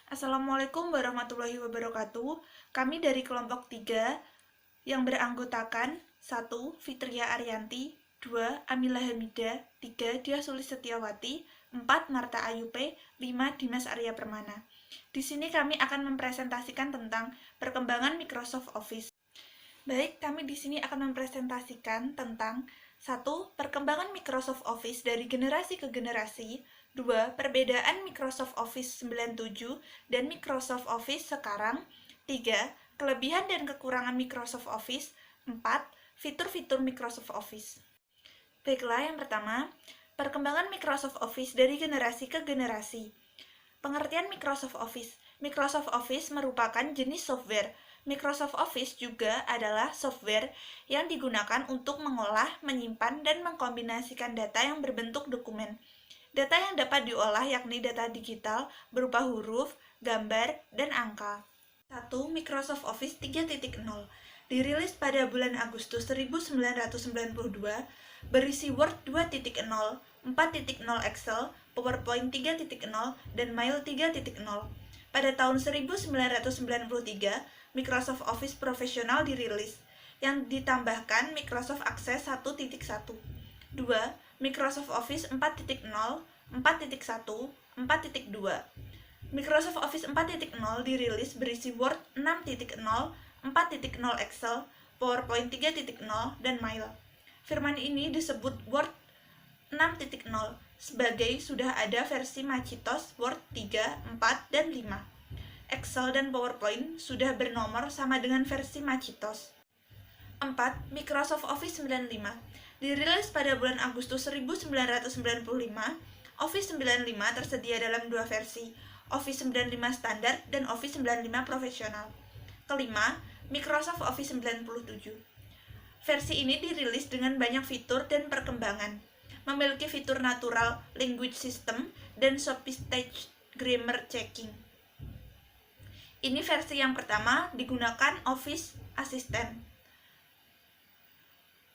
Assalamualaikum warahmatullahi wabarakatuh. Kami dari kelompok 3 yang beranggotakan 1. Fitria Arianti, 2. Amila Hamida, 3. Dia Sulis Setiawati, 4. Marta Ayupe, 5. Dimas Arya Permana. Di sini kami akan mempresentasikan tentang perkembangan Microsoft Office. Baik, kami di sini akan mempresentasikan tentang 1. Perkembangan Microsoft Office dari generasi ke generasi. 2. Perbedaan Microsoft Office 97 dan Microsoft Office sekarang. 3. Kelebihan dan kekurangan Microsoft Office. 4. Fitur-fitur Microsoft Office. Baiklah, yang pertama, perkembangan Microsoft Office dari generasi ke generasi. Pengertian Microsoft Office. Microsoft Office merupakan jenis software. Microsoft Office juga adalah software yang digunakan untuk mengolah, menyimpan, dan mengkombinasikan data yang berbentuk dokumen. Data yang dapat diolah yakni data digital berupa huruf, gambar, dan angka. 1. Microsoft Office 3.0 dirilis pada bulan Agustus 1992, berisi Word 2.0, 4.0 Excel, PowerPoint 3.0, dan Mail 3.0. Pada tahun 1993, Microsoft Office Professional dirilis, yang ditambahkan Microsoft Access 1.1. 2. Microsoft Office 4.0, 4.1, 4.2. Microsoft Office 4.0 dirilis berisi Word 6.0, 4.0 Excel, PowerPoint 3.0, dan Mail. Firman ini disebut Word 6.0 sebagai sudah ada versi Macintosh Word 3, 4, dan 5. Excel dan PowerPoint sudah bernomor sama dengan versi Macintosh. 4. Microsoft Office 95 dirilis pada bulan Agustus 1995. Office 95 tersedia dalam dua versi, Office 95 Standard dan Office 95 Professional. Kelima, Microsoft Office 97. Versi ini dirilis dengan banyak fitur dan perkembangan, memiliki fitur Natural Language System dan Sophisticated Grammar Checking. Ini versi yang pertama digunakan Office Assistant.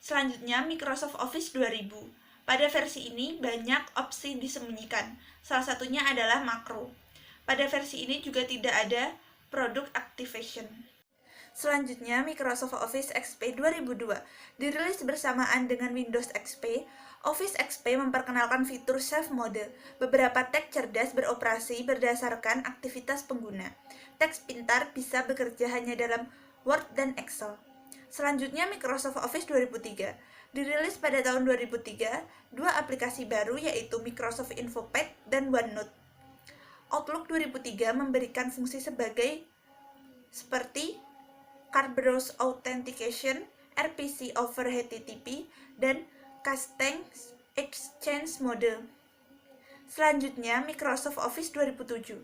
Selanjutnya Microsoft Office 2000. Pada versi ini banyak opsi disembunyikan, salah satunya adalah makro. Pada versi ini juga tidak ada Product Activation. Selanjutnya Microsoft Office XP 2002 dirilis bersamaan dengan Windows XP. Office XP memperkenalkan fitur Save Mode. Beberapa teks cerdas beroperasi berdasarkan aktivitas pengguna. Teks pintar bisa bekerja hanya dalam Word dan Excel. Selanjutnya Microsoft Office 2003 dirilis pada tahun 2003 dua aplikasi baru yaitu Microsoft InfoPad dan OneNote. Outlook 2003 memberikan fungsi seperti Card Browse Authentication, RPC over HTTP, dan Custom Exchange Mode. Selanjutnya, Microsoft Office 2007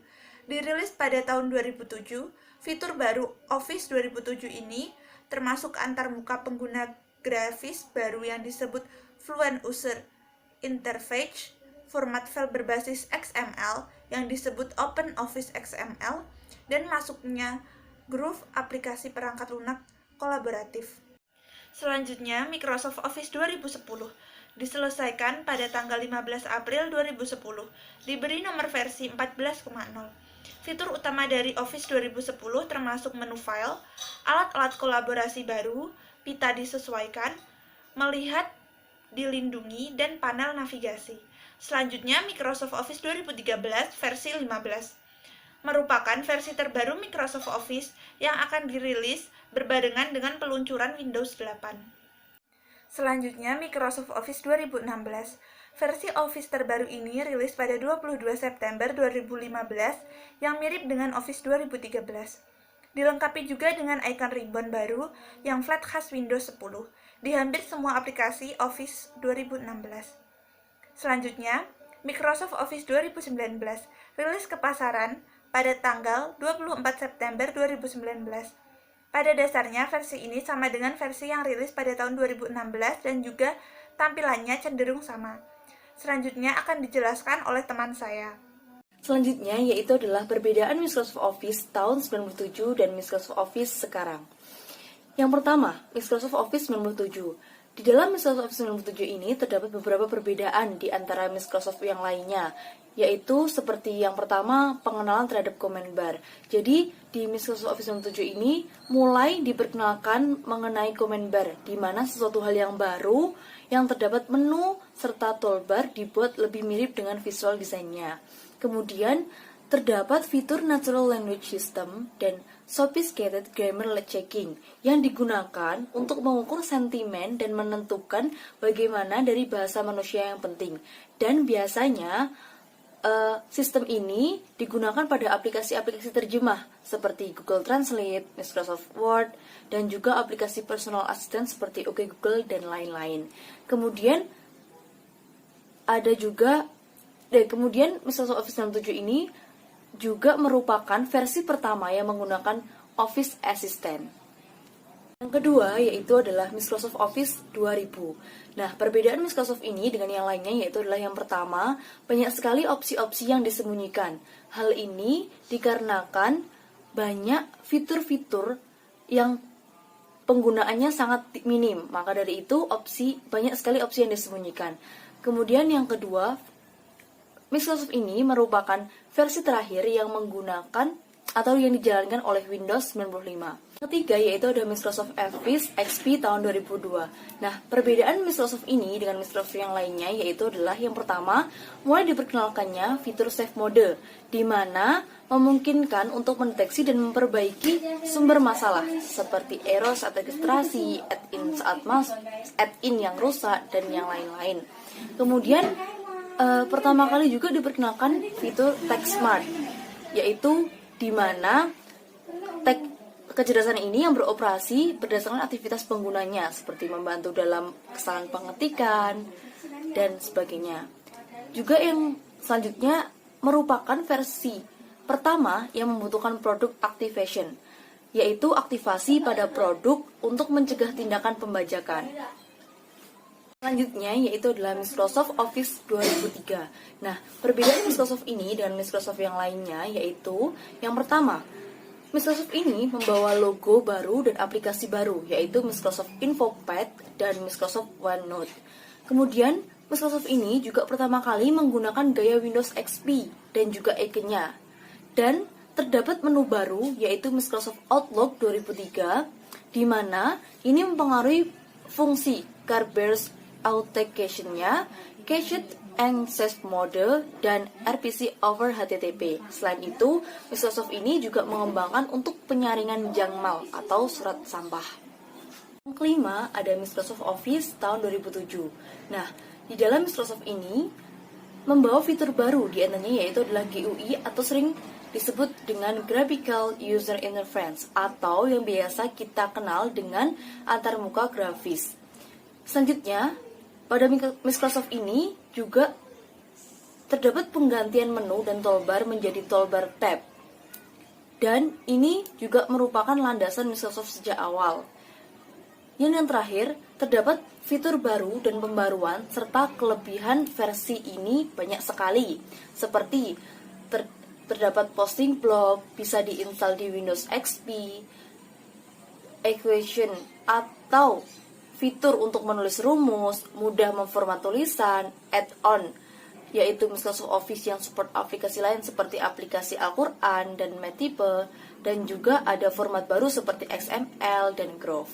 dirilis pada tahun 2007. Fitur baru Office 2007 ini termasuk antarmuka pengguna grafis baru yang disebut Fluent User Interface, format file berbasis XML yang disebut Open Office XML, dan masuknya Groove aplikasi perangkat lunak kolaboratif. Selanjutnya, Microsoft Office 2010 diselesaikan pada tanggal 15 April 2010, diberi nomor versi 14.0. Fitur utama dari Office 2010 termasuk menu file, alat-alat kolaborasi baru, pita disesuaikan, melihat, dilindungi, dan panel navigasi. Selanjutnya, Microsoft Office 2013 versi 15 merupakan versi terbaru Microsoft Office yang akan dirilis berbarengan dengan peluncuran Windows 8. Selanjutnya, Microsoft Office 2016. Versi Office terbaru ini rilis pada 22 September 2015 yang mirip dengan Office 2013. Dilengkapi juga dengan icon ribbon baru yang flat khas Windows 10 di hampir semua aplikasi Office 2016. Selanjutnya, Microsoft Office 2019 rilis ke pasaran pada tanggal 24 September 2019. Pada dasarnya, versi ini sama dengan versi yang rilis pada tahun 2016 dan juga tampilannya cenderung sama. Selanjutnya akan dijelaskan oleh teman saya. Selanjutnya yaitu adalah perbedaan Microsoft Office tahun 97 dan Microsoft Office sekarang. Yang pertama, Microsoft Office 97 Di dalam Microsoft Office 97 ini terdapat beberapa perbedaan di antara Microsoft yang lainnya, yaitu seperti yang pertama, pengenalan terhadap command bar. Jadi, di Microsoft Office 97 ini mulai diperkenalkan mengenai command bar, di mana sesuatu hal yang baru yang terdapat menu serta toolbar dibuat lebih mirip dengan visual desainnya. Kemudian, terdapat fitur Natural Language System dan Sophisticated Grammar Checking yang digunakan untuk mengukur sentimen dan menentukan bagaimana dari bahasa manusia yang penting. Dan biasanya sistem ini digunakan pada aplikasi-aplikasi terjemah seperti Google Translate, Microsoft Word, dan juga aplikasi personal assistant seperti OK Google dan lain-lain. Kemudian Microsoft Office 67 ini juga merupakan versi pertama yang menggunakan Office Assistant. Yang kedua yaitu adalah Microsoft Office 2000. Nah, perbedaan Microsoft ini dengan yang lainnya yaitu adalah yang pertama, banyak sekali opsi-opsi yang disembunyikan. Hal ini dikarenakan banyak fitur-fitur yang penggunaannya sangat minim. Maka dari itu banyak sekali opsi yang disembunyikan. Kemudian yang kedua, Microsoft ini merupakan versi terakhir yang menggunakan atau yang dijalankan oleh Windows 95. Ketiga yaitu ada Microsoft Office XP tahun 2002. Nah, perbedaan Microsoft ini dengan Microsoft yang lainnya yaitu adalah yang pertama, mulai diperkenalkannya fitur Save Mode, di mana memungkinkan untuk mendeteksi dan memperbaiki sumber masalah seperti error saat registrasi, add-in yang rusak, dan yang lain-lain. Kemudian pertama kali juga diperkenalkan fitur Text Smart, yaitu di mana kecerdasan ini yang beroperasi berdasarkan aktivitas penggunanya seperti membantu dalam kesalahan pengetikan dan sebagainya. Juga yang selanjutnya merupakan versi pertama yang membutuhkan product activation, yaitu aktivasi pada produk untuk mencegah tindakan pembajakan. Selanjutnya yaitu adalah Microsoft Office 2003. Nah, perbedaan Microsoft ini dengan Microsoft yang lainnya yaitu yang pertama, Microsoft ini membawa logo baru dan aplikasi baru yaitu Microsoft InfoPad dan Microsoft OneNote. Kemudian, Microsoft ini juga pertama kali menggunakan gaya Windows XP dan juga ikonnya. Dan terdapat menu baru yaitu Microsoft Outlook 2003 di mana ini mempengaruhi fungsi Garbage Authentication-nya, Cached and Safe Mode, dan RPC over HTTP. Selain itu, Microsoft ini juga mengembangkan untuk penyaringan jangmal atau surat sampah. Yang kelima, ada Microsoft Office tahun 2007. Nah, di dalam Microsoft ini membawa fitur baru, di antaranya yaitu adalah GUI atau sering disebut dengan Graphical User Interface atau yang biasa kita kenal dengan antarmuka grafis. Selanjutnya, pada Microsoft ini juga terdapat penggantian menu dan toolbar menjadi toolbar tab. Dan ini juga merupakan landasan Microsoft sejak awal. Yang terakhir, terdapat fitur baru dan pembaruan serta kelebihan versi ini banyak sekali. Seperti terdapat posting blog, bisa diinstal di Windows XP, equation atau fitur untuk menulis rumus, mudah memformat tulisan, add-on, yaitu Microsoft Office yang support aplikasi lain seperti aplikasi Al-Quran dan Metipe, dan juga ada format baru seperti XML dan Grove.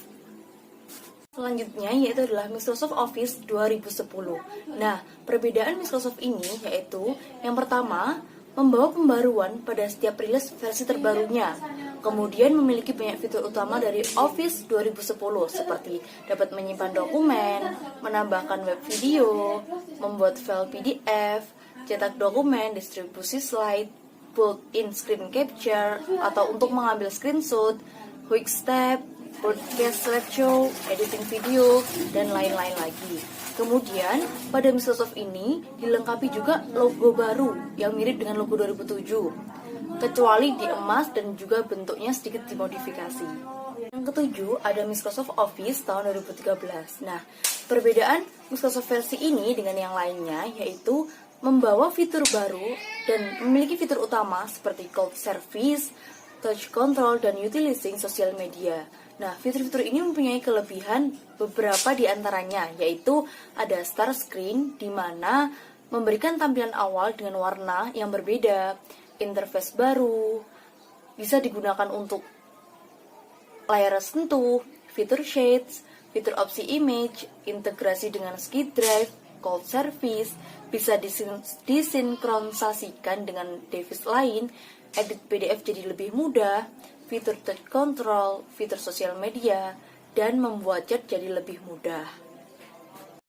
Selanjutnya yaitu adalah Microsoft Office 2010. Nah, perbedaan Microsoft ini yaitu yang pertama, membawa pembaruan pada setiap rilis versi terbarunya. Kemudian memiliki banyak fitur utama dari Office 2010 seperti dapat menyimpan dokumen, menambahkan web video, membuat file PDF, cetak dokumen, distribusi slide, built-in screen capture, atau untuk mengambil screenshot, quick step, broadcast slideshow, editing video, dan lain-lain lagi. Kemudian, pada Microsoft ini dilengkapi juga logo baru yang mirip dengan logo 2007. Kecuali diemas dan juga bentuknya sedikit dimodifikasi. Yang ketujuh, ada Microsoft Office tahun 2013. Nah, perbedaan Microsoft versi ini dengan yang lainnya yaitu membawa fitur baru dan memiliki fitur utama seperti cloud service, touch control, dan utilizing social media. Nah, fitur-fitur ini mempunyai kelebihan beberapa di antaranya, yaitu ada start screen di mana memberikan tampilan awal dengan warna yang berbeda, interface baru, bisa digunakan untuk layar sentuh, fitur shades, fitur opsi image, integrasi dengan SKID Drive, cloud service, bisa disinkronisasikan dengan device lain, edit PDF jadi lebih mudah, fitur touch control, fitur sosial media, dan membuat chat jadi lebih mudah.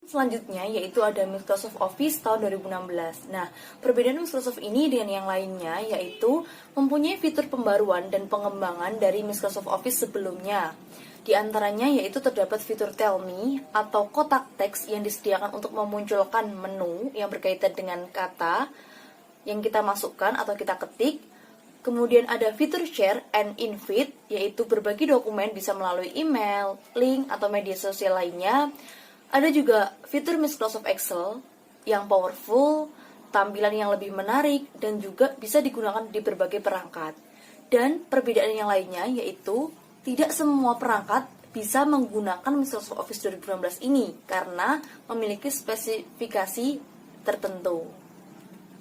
Selanjutnya yaitu ada Microsoft Office tahun 2016. Nah, perbedaan Microsoft ini dengan yang lainnya yaitu mempunyai fitur pembaruan dan pengembangan dari Microsoft Office sebelumnya. Di antaranya yaitu terdapat fitur Tell Me atau kotak teks yang disediakan untuk memunculkan menu yang berkaitan dengan kata yang kita masukkan atau kita ketik. Kemudian ada fitur Share and Invite, yaitu berbagi dokumen bisa melalui email, link, atau media sosial lainnya. Ada juga fitur Microsoft Excel yang powerful, tampilan yang lebih menarik, dan juga bisa digunakan di berbagai perangkat. Dan perbedaan yang lainnya yaitu tidak semua perangkat bisa menggunakan Microsoft Office 2016 ini karena memiliki spesifikasi tertentu.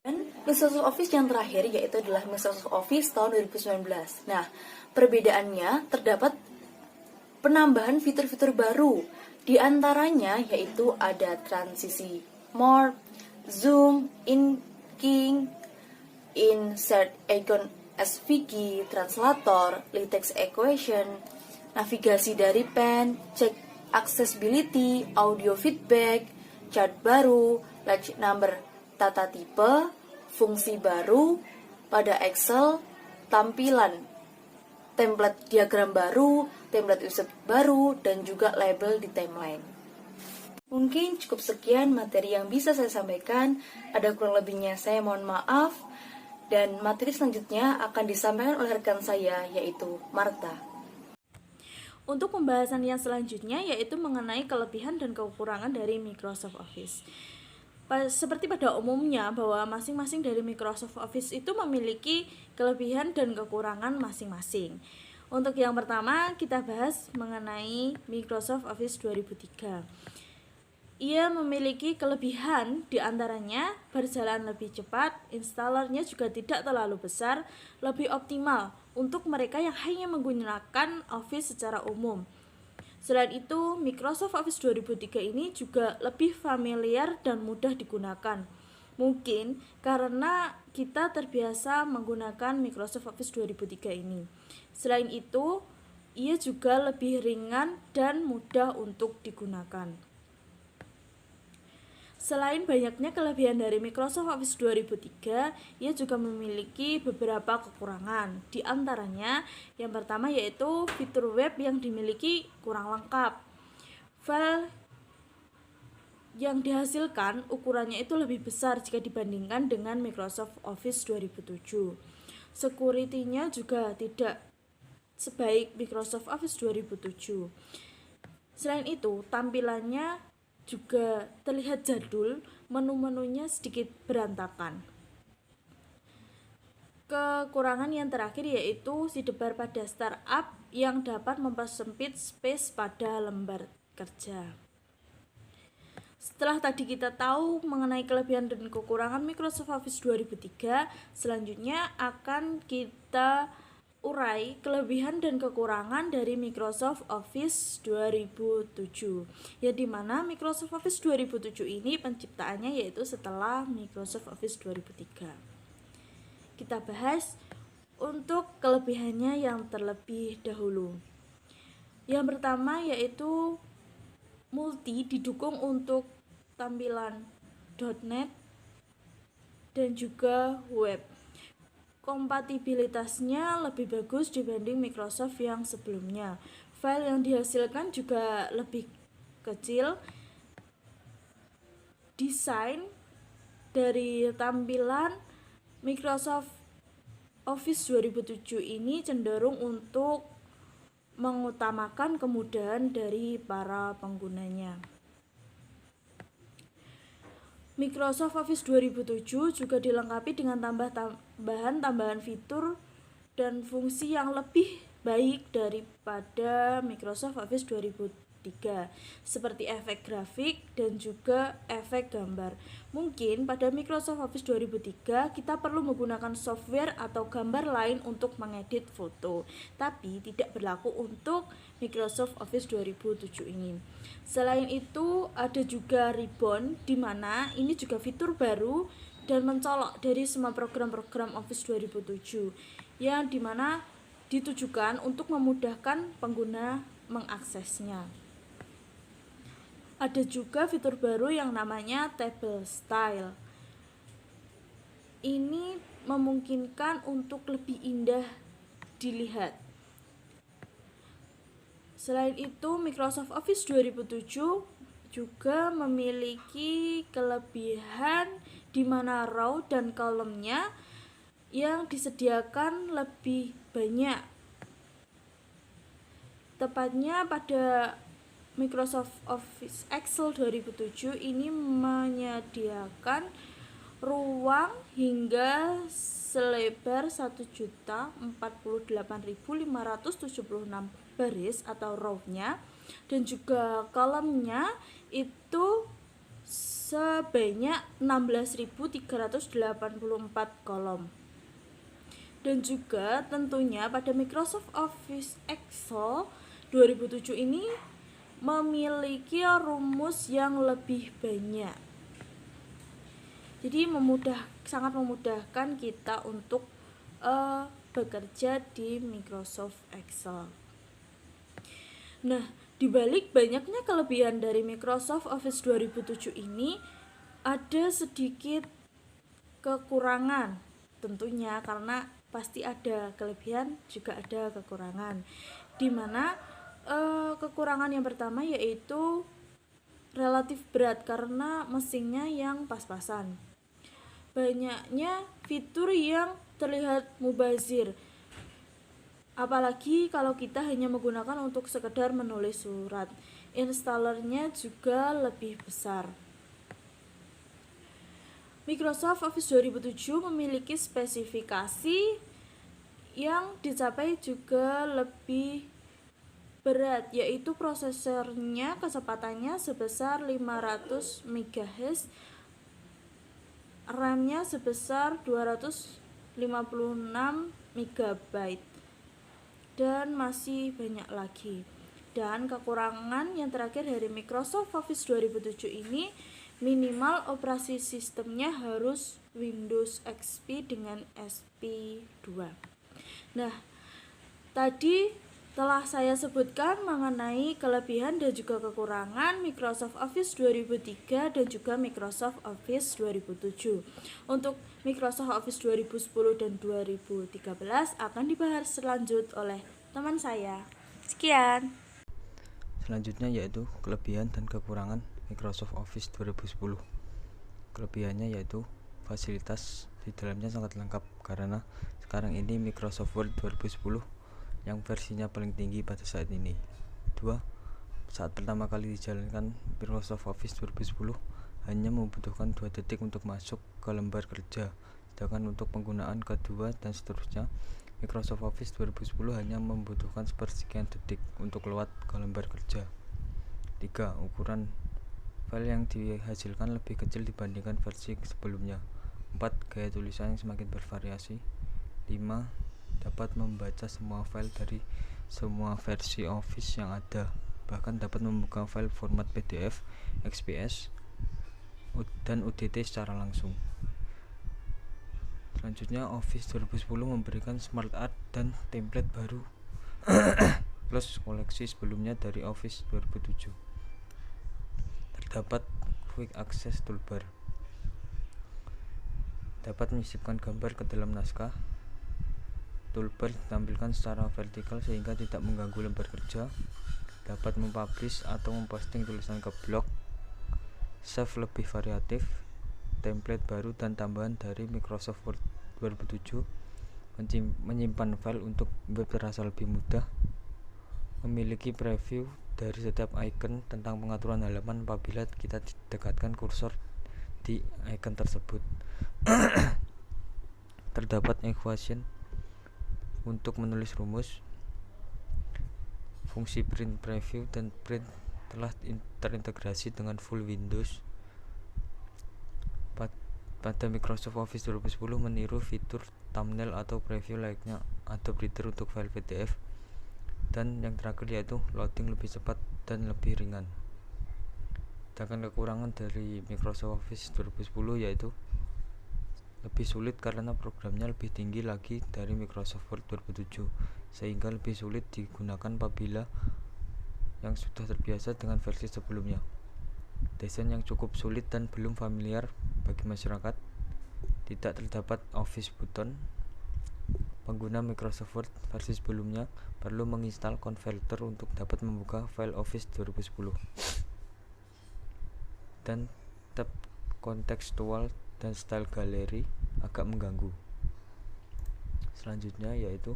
Dan Microsoft Office yang terakhir yaitu adalah Microsoft Office tahun 2019. Nah, perbedaannya terdapat penambahan fitur-fitur baru. Di antaranya yaitu ada transisi More, Zoom, Inking, Insert Icon SVG, Translator, LaTeX Equation, navigasi dari pen, cek accessibility, audio feedback, chart baru, large number tata tipe, fungsi baru pada Excel, tampilan template diagram baru, template user baru, dan juga label di timeline. Mungkin cukup sekian materi yang bisa saya sampaikan. Ada kurang lebihnya saya mohon maaf. Dan materi selanjutnya akan disampaikan oleh rekan saya, yaitu Marta. Untuk pembahasan yang selanjutnya yaitu mengenai kelebihan dan kekurangan dari Microsoft Office. Seperti pada umumnya bahwa masing-masing dari Microsoft Office itu memiliki kelebihan dan kekurangan masing-masing. Untuk yang pertama kita bahas mengenai Microsoft Office 2003. Ia memiliki kelebihan diantaranya berjalan lebih cepat, installernya juga tidak terlalu besar, lebih optimal untuk mereka yang hanya menggunakan Office secara umum. Selain itu, Microsoft Office 2003 ini juga lebih familiar dan mudah digunakan. Mungkin karena kita terbiasa menggunakan Microsoft Office 2003 ini. Selain itu, ia juga lebih ringan dan mudah untuk digunakan. Selain banyaknya kelebihan dari Microsoft Office 2003, ia juga memiliki beberapa kekurangan. Di antaranya, yang pertama yaitu fitur web yang dimiliki kurang lengkap. File yang dihasilkan ukurannya itu lebih besar jika dibandingkan dengan Microsoft Office 2007. Security-nya juga tidak sebaik Microsoft Office 2007. Selain itu, tampilannya juga terlihat jadul, menu-menunya sedikit berantakan. Kekurangan yang terakhir yaitu sidebar pada startup yang dapat mempersempit space pada lembar kerja. Setelah tadi kita tahu mengenai kelebihan dan kekurangan Microsoft Office 2003, selanjutnya akan kita urai kelebihan dan kekurangan dari Microsoft Office 2007. Ya, di mana Microsoft Office 2007 ini penciptaannya yaitu setelah Microsoft Office 2003. Kita bahas untuk kelebihannya yang terlebih dahulu. Yang pertama yaitu multi didukung untuk tampilan .NET dan juga web. Kompatibilitasnya lebih bagus dibanding Microsoft yang sebelumnya. File yang dihasilkan juga lebih kecil. Desain dari tampilan Microsoft Office 2007 ini cenderung untuk mengutamakan kemudahan dari para penggunanya. Microsoft Office 2007 juga dilengkapi dengan tambahan fitur dan fungsi yang lebih baik daripada Microsoft Office 2003, seperti efek grafik dan juga efek gambar. Mungkin pada Microsoft Office 2003 kita perlu menggunakan software atau gambar lain untuk mengedit foto, tapi tidak berlaku untuk Microsoft Office 2007 ini. Selain itu ada juga ribbon, di mana ini juga fitur baru dan mencolok dari semua program-program Office 2007, yang dimana ditujukan untuk memudahkan pengguna mengaksesnya. Ada juga fitur baru yang namanya Table Style. Ini memungkinkan untuk lebih indah dilihat. Selain itu, Microsoft Office 2007 juga memiliki kelebihan di mana row dan kolomnya yang disediakan lebih banyak. Tepatnya pada Microsoft Office Excel 2007 ini menyediakan ruang hingga selebar 1.048.576 baris atau row-nya, dan juga kolomnya itu sebanyak 16.384 kolom. Dan juga tentunya pada Microsoft Office Excel 2007 ini memiliki rumus yang lebih banyak. Jadi sangat memudahkan kita untuk bekerja di Microsoft Excel. Nah, dibalik banyaknya kelebihan dari Microsoft Office 2007 ini, ada sedikit kekurangan tentunya, karena pasti ada kelebihan juga ada kekurangan, dimana kekurangan yang pertama yaitu relatif berat karena mesinnya yang pas-pasan, banyaknya fitur yang terlihat mubazir, apalagi kalau kita hanya menggunakan untuk sekedar menulis surat. Installernya juga lebih besar. Microsoft Office 2007 memiliki spesifikasi yang dicapai juga lebih berat, yaitu prosesornya kecepatannya sebesar 500 MHz, RAM-nya sebesar 256 MB, dan masih banyak lagi. Dan kekurangan yang terakhir dari Microsoft Office 2007 ini, minimal operasi sistemnya harus Windows XP dengan SP2. Nah, tadi telah saya sebutkan mengenai kelebihan dan juga kekurangan Microsoft Office 2003 dan juga Microsoft Office 2007. Untuk Microsoft Office 2010 dan 2013 akan dibahas selanjut oleh teman saya. Sekian. Selanjutnya yaitu kelebihan dan kekurangan Microsoft Office 2010. Kelebihannya yaitu fasilitas di dalamnya sangat lengkap, karena sekarang ini Microsoft Word 2010 yang versinya paling tinggi pada saat ini. 2. Saat pertama kali dijalankan Microsoft Office 2010 hanya membutuhkan 2 detik untuk masuk ke lembar kerja, sedangkan untuk penggunaan kedua dan seterusnya Microsoft Office 2010 hanya membutuhkan sepersekian detik untuk lewat ke lembar kerja. 3. Ukuran file yang dihasilkan lebih kecil dibandingkan versi sebelumnya. 4. Gaya tulisan yang semakin bervariasi. 5. Dapat membaca semua file dari semua versi Office yang ada, bahkan dapat membuka file format PDF, XPS, dan UDT secara langsung. Selanjutnya, Office 2010 memberikan Smart Art dan template baru plus koleksi sebelumnya dari Office 2007. Terdapat Quick Access Toolbar, dapat menyisipkan gambar ke dalam naskah. Toolbar ditampilkan secara vertikal sehingga tidak mengganggu lembar kerja. Dapat mempublish atau memposting tulisan ke blog. Save lebih variatif. Template baru dan tambahan dari Microsoft Word 2007. Menyimpan file untuk web terasa lebih mudah. Memiliki preview dari setiap icon tentang pengaturan halaman apabila kita dekatkan kursor di icon tersebut. Terdapat equation untuk menulis rumus. Fungsi print preview dan print telah terintegrasi dengan full Windows. Pada Microsoft Office 2010 meniru fitur thumbnail atau preview layaknya Adobe Reader untuk file PDF. Dan yang terakhir yaitu loading lebih cepat dan lebih ringan. Sedangkan kekurangan dari Microsoft Office 2010 yaitu lebih sulit karena programnya lebih tinggi lagi dari Microsoft Word 2007, sehingga lebih sulit digunakan apabila yang sudah terbiasa dengan versi sebelumnya. Desain yang cukup sulit dan belum familiar bagi masyarakat. Tidak terdapat Office button. Pengguna Microsoft Word versi sebelumnya perlu menginstal Converter untuk dapat membuka file Office 2010. Dan tab kontekstual dan style galeri agak mengganggu. Selanjutnya yaitu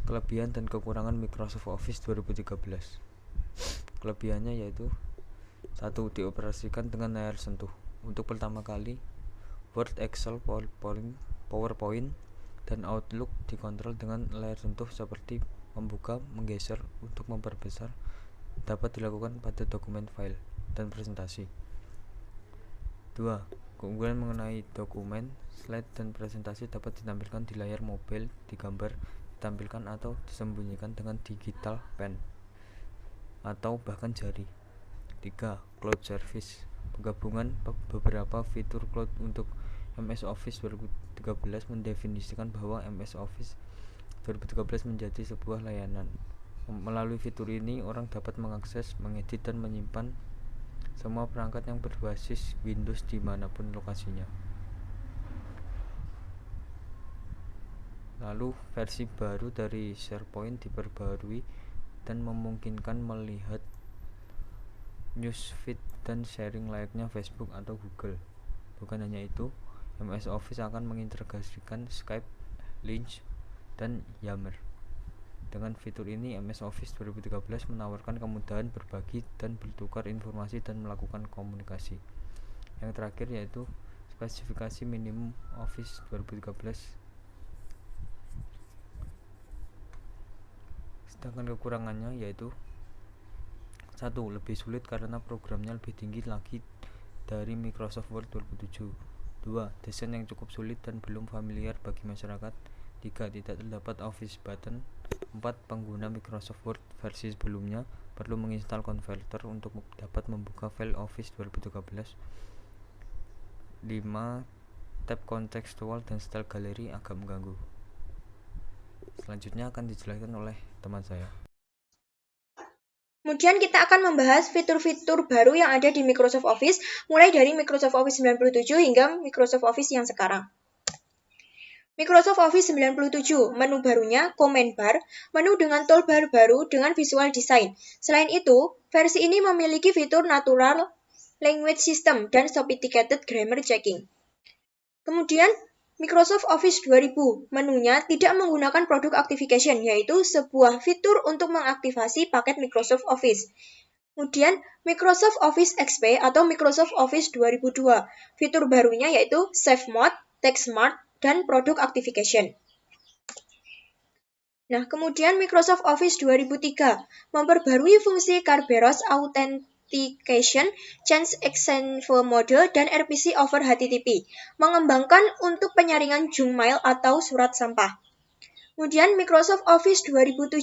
kelebihan dan kekurangan Microsoft Office 2013. Kelebihannya yaitu 1. Dioperasikan dengan layar sentuh. Untuk pertama kali, Word, Excel, PowerPoint, dan Outlook dikontrol dengan layar sentuh seperti membuka, menggeser untuk memperbesar dapat dilakukan pada dokumen file dan presentasi. 2. Keunggulan mengenai dokumen, slide, dan presentasi dapat ditampilkan di layar mobile, digambar, ditampilkan atau disembunyikan dengan digital pen atau bahkan jari. 3. Cloud service. Penggabungan beberapa fitur cloud untuk MS Office 2013 mendefinisikan bahwa MS Office 2013 menjadi sebuah layanan. Melalui fitur ini, orang dapat mengakses, mengedit, dan menyimpan semua perangkat yang berbasis Windows dimanapun lokasinya. Lalu versi baru dari SharePoint diperbarui dan memungkinkan melihat newsfeed dan sharing layaknya Facebook atau Google. Bukan hanya itu, MS Office akan mengintegrasikan Skype, Lync, dan Yammer. Dengan fitur ini, MS Office 2013 menawarkan kemudahan berbagi dan bertukar informasi dan melakukan komunikasi. Yang terakhir yaitu spesifikasi minimum Office 2013. Sedangkan kekurangannya yaitu 1. Lebih sulit karena programnya lebih tinggi lagi dari Microsoft Word 2007. 2. Desain yang cukup sulit dan belum familiar bagi masyarakat. 3. Tidak terdapat Office button. 4. Pengguna Microsoft Word versi sebelumnya perlu menginstal Converter untuk dapat membuka file Office 2013. 5. Tab kontekstual dan style galeri agak mengganggu. Selanjutnya akan dijelaskan oleh teman saya. Kemudian kita akan membahas fitur-fitur baru yang ada di Microsoft Office, mulai dari Microsoft Office 97 hingga Microsoft Office yang sekarang. Microsoft Office 97, menu barunya Command Bar, menu dengan toolbar baru dengan visual design. Selain itu, versi ini memiliki fitur Natural Language System dan Sophisticated Grammar Checking. Kemudian, Microsoft Office 2000, menunya tidak menggunakan Product Activation, yaitu sebuah fitur untuk mengaktifasi paket Microsoft Office. Kemudian, Microsoft Office XP atau Microsoft Office 2002, fitur barunya yaitu Save Mode, Text Smart, dan Product Activation. Nah, kemudian Microsoft Office 2003 memperbarui fungsi Kerberos Authentication, Change Extension Mode, dan RPC over HTTP, mengembangkan untuk penyaringan junk mail atau surat sampah. Kemudian Microsoft Office 2007,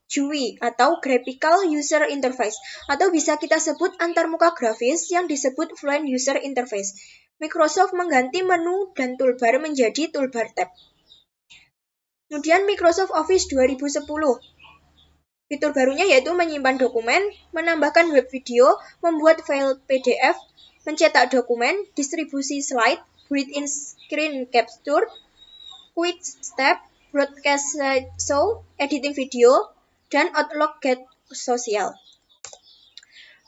GUI atau Graphical User Interface, atau bisa kita sebut antarmuka grafis yang disebut Fluent User Interface. Microsoft mengganti menu dan toolbar menjadi toolbar tab. Kemudian Microsoft Office 2010. Fitur barunya yaitu menyimpan dokumen, menambahkan web video, membuat file PDF, mencetak dokumen, distribusi slide, built-in screen capture, quick step, broadcast slideshow, editing video, dan Outlook Get Social.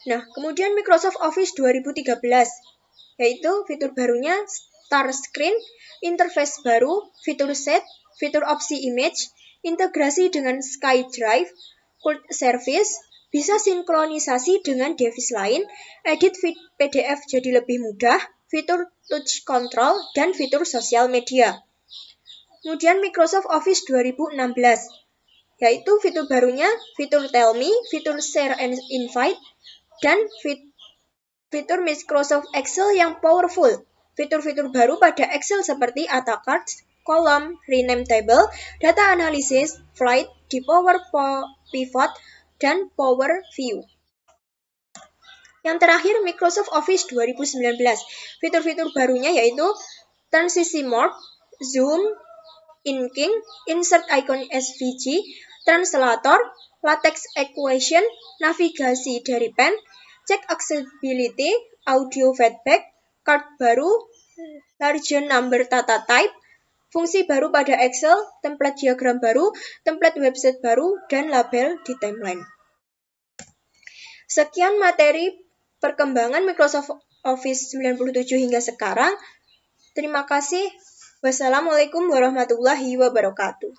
Nah, kemudian Microsoft Office 2013, yaitu fitur barunya Start Screen, interface baru, fitur set, fitur opsi image, integrasi dengan SkyDrive, Cloud Service, bisa sinkronisasi dengan device lain, edit PDF jadi lebih mudah, fitur touch control, dan fitur sosial media. Kemudian Microsoft Office 2016, yaitu fitur barunya fitur Tell Me, fitur Share and Invite, dan fitur Microsoft Excel yang powerful. Fitur-fitur baru pada Excel seperti Data Cards, Column, Rename Table, Data Analysis, Flight, di Power Pivot, dan Power View. Yang terakhir, Microsoft Office 2019. Fitur-fitur barunya yaitu Transition Mode, Zoom, Inking, Insert Icon SVG, Translator, Latex Equation, Navigasi dari pen, Check Accessibility, Audio Feedback, Card baru, Large Number Data Type, fungsi baru pada Excel, template diagram baru, template website baru, dan label di timeline. Sekian materi perkembangan Microsoft Office 97 hingga sekarang. Terima kasih. Wassalamualaikum warahmatullahi wabarakatuh.